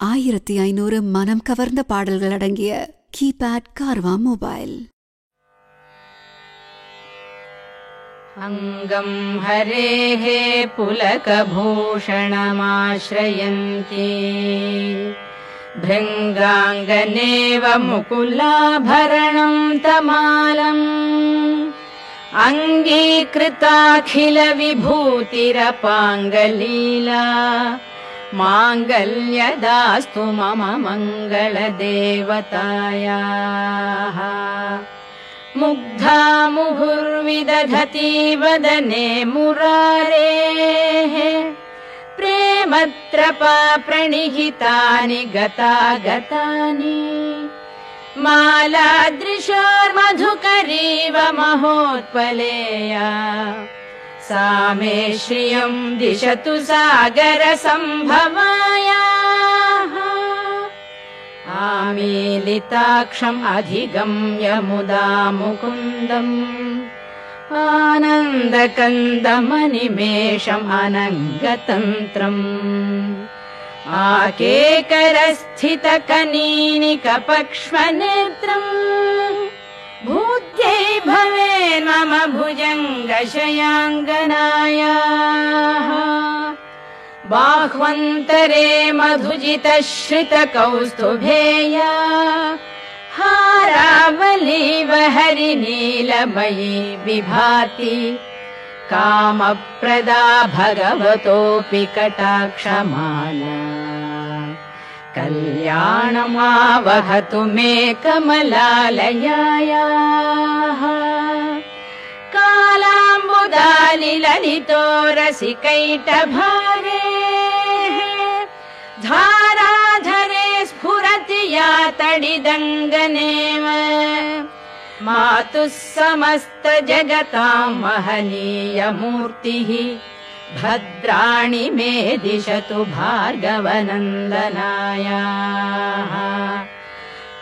1500 மனம் கவர்ந்த பாடல்கள் அடங்கிய கீபேட் கார்வா மொபைல். अंगं हरेः पुलकभूषणमाश्रयन्ती भृङ्गाङ्गनेव मुकुलाभरणं तमालम् अङ्गीकृताखिलविभूतिरपाङ्गलीला माङ्गल्यदास्तु मम मङ्गलदेवतायाः. मुग्धा मुहुर्विदधति वदने मुरारेः प्रेमत्रपा प्रणिहितानि गतागतानि मालादृशोर्मधुकरीव महोत्पलेया सा मे श्रियं दिशतु सागरसम्भवायाः. आमीलिताक्षम् अधिगम्य मुदा मुकुन्दम् आनन्दकन्दमनिमेषम् अनङ्गतन्त्रम् आकेकरस्थितकनीनिकपक्ष्मनेत्रम् भूत्यै भवेन्मम भुजङ्गशयाङ्गनायाः. बाह्वन्तरे मधुजितश्रितकौस्तुभेया हारावलीव हरिनीलमयी विभाति कामप्रदा भगवतोऽपि कटाक्षमाला. कल्याणमावहतु मे कमलालयायाः. कालाम्बुदालिललितो रसिकैटभारे धाराधरे स्फुरति या तडिदङ्गनेव मातुः समस्तजगतां महनीयमूर्तिः भद्राणि मे दिशतु भार्गवनन्दनायाः.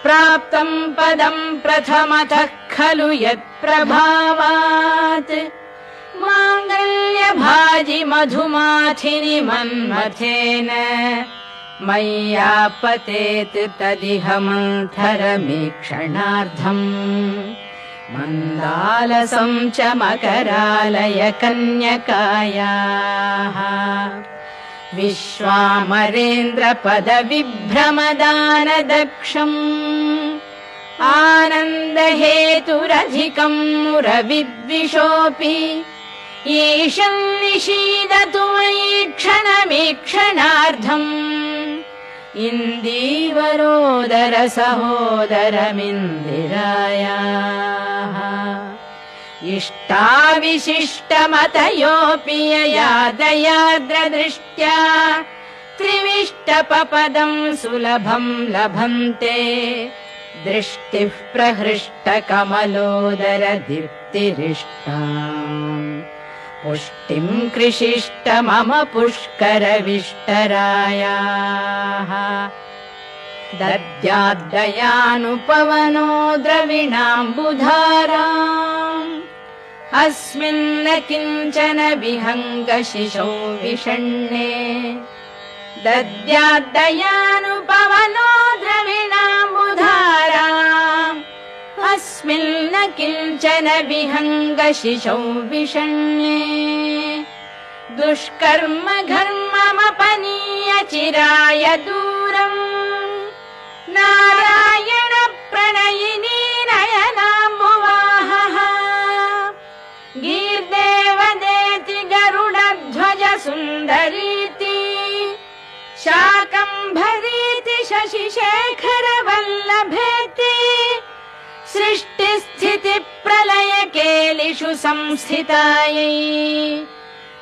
प्राप्तं पदं प्रथमतः खलु यत्प्रभावात् माङ्गल्यभाजि मधुमाथिनि मन्मथेन मय्यापतेत् तदिह मन्थरमीक्षणार्धम् मन्दालसं च मकरालय कन्यकायाः. विश्वामरेन्द्रपदविभ्रमदानदक्षम् आनन्दहेतुरधिकं मुरविद्विषोऽपि ईशं निषीदतु मयि क्षणमीक्षणार्धम् इन्दीवरोदर सहोदरमिन्दिरायाः. इष्टाविशिष्टमतयोऽपि यया दयार्द्रदृष्ट्या त्रिविष्टपपदं सुलभं लभन्ते दृष्टिः प्रहृष्टकमलोदर दीप्तिरिष्टाम् पुष्टिं कृषिष्ट मम पुष्करविष्टरायाः. दद्याद्दयानुपवनो द्रविणाम्बुधाराम् अस्मिन्न किञ्चन विहङ्गशिशौ विषण्णे. दद्याद्दयानुपवनो द्रविणाम्बुधाराम् अस्मिन्न किञ्चन विहङ्गशिशौ विषण्णे. दुष्कर्म घर्ममपनीय चिराय दूरम् नारायण प्रणयिनी नयनाम्बुवाहः. गीर्देवदेति गरुडध्वज सुन्दरीति शाकम्भरीति शशिशेखर वल्लभेति सृष्टिस्थिति प्रलय केलिषु संस्थितायै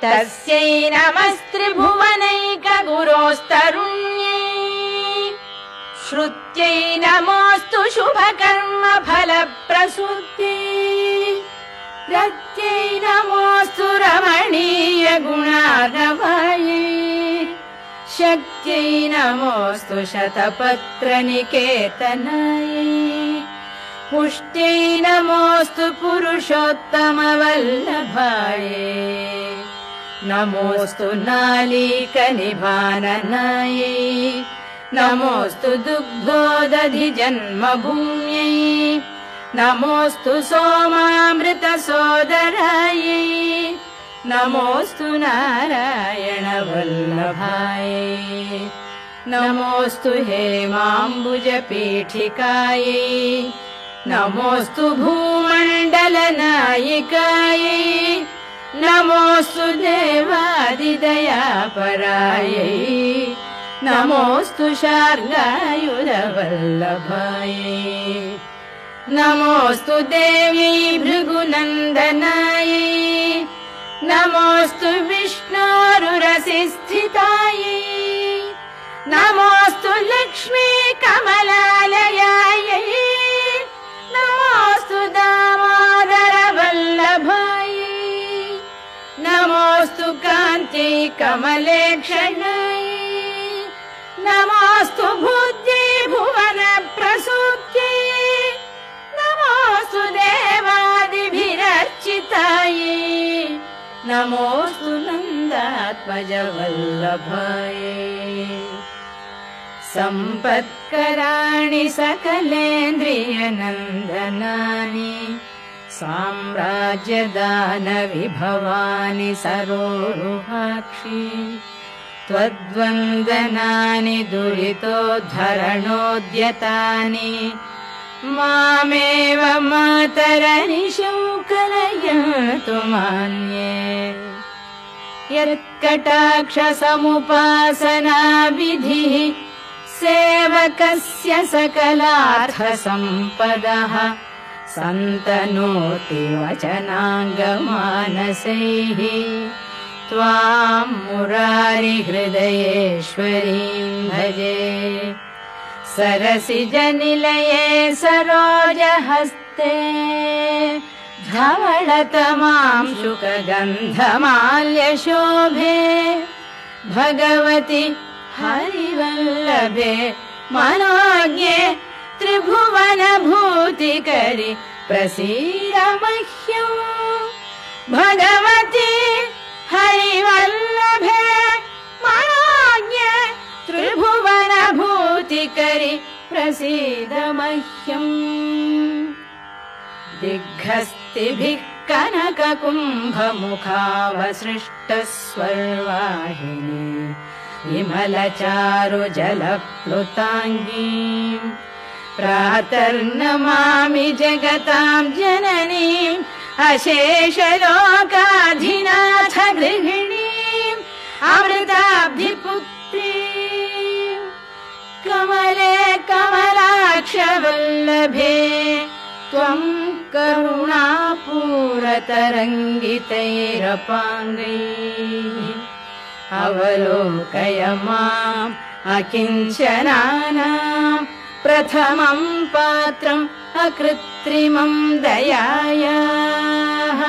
तस्यै नमस्त्रिभुवनैक गुरोस्तरुण्यै. श्रुत्यै नमोऽस्तु शुभकर्म फलप्रसूत्यै. प्रत्यै नमोऽस्तु रमणीय गुणार्णवायै. शक्त्यै नमोऽस्तु शतपत्रनिकेतनायै. पुष्ट्यै नमोऽस्तु पुरुषोत्तमवल्लभायै. नमोऽस्तु नालीकनिभाननायै. नमोऽस्तु दुग्धोदधि जन्मभूम्यै नमोऽस्तु सोमामृतसोदरायै नमोऽस्तु नारायणवल्लभायै नमोऽस्तु हेमाम्बुजपीठिकायै नमोऽस्तु भूमण्डलनायिकायै नमोऽस्तु देवादिदयापरायै नमोऽस्तु शार्ङ्गायुधवल्लभायै नमोऽस्तु देवी भृगुनन्दनायै नमोऽस्तु विष्णोरुरसिस्थितायै नमोऽस्तु लक्ष्मी कमलालयायै नमोऽस्तु दामोदरवल्लभायै नमोऽस्तु कान्त्यै कमलेक्षणायै नमोऽस्तु भूत्यै भुवनप्रसूत्यै नमोऽस्तु देवादिभिरर्चितायै नमोऽस्तु नन्दात्मजवल्लभायै सम्पत्कराणि सकलेन्द्रियनन्दनानि साम्राज्यदानविभवानि सरोरुहाक्षि त्वद्वन्दनानि दुरितोद्धरणोद्यतानि मामेव मातरनिशौकलयन्तु मान्ये यत्कटाक्षसमुपासनाविधिः सेवकस्य सकलार्थसम्पदः सन्तनोति वचनाङ्गमानसैः त्वां मुरारिहृदयेश्वरीं भजे सरसिजनिलये सरोजहस्ते धवलतमां शुकगन्धमाल्यशोभे भगवति हरिवल्लभे मनोज्ञे त्रिभुवनभूतिकरि प्रसीद मह्यम् भगवति हरिवल्लभे मनोज्ञे त्रिभुवनभूतिकरि प्रसीद मह्यम् दिग्हस्तिभिः कनककुम्भमुखावसृष्टस्वर्वाहिनी विमलचारुजलप्लुताङ्गीं प्रातर्नमामि जगतां जननीम् अशेषलोकाधिनाथ गृहिणीम् अमृताब्धिपुत्रीम् कमले कमलाक्षवल्लभे त्वं करुणापूरतरङ्गितैरपाङ्गैः अवलोकय माम् अकिञ्चनानाम् प्रथमं पात्रम् अकृत्रिमं दयायाः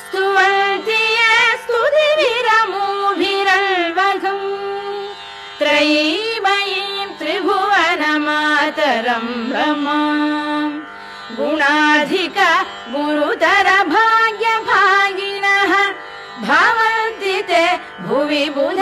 स्तुवन्ति ये स्तुतिभिरमूभिरल्वघम् त्रयीमयीं त्रिभुवनमातरं रमाम् गुणाधिका गुरुतर भाग्यभागिनः भवन्ति ते भुवि बुध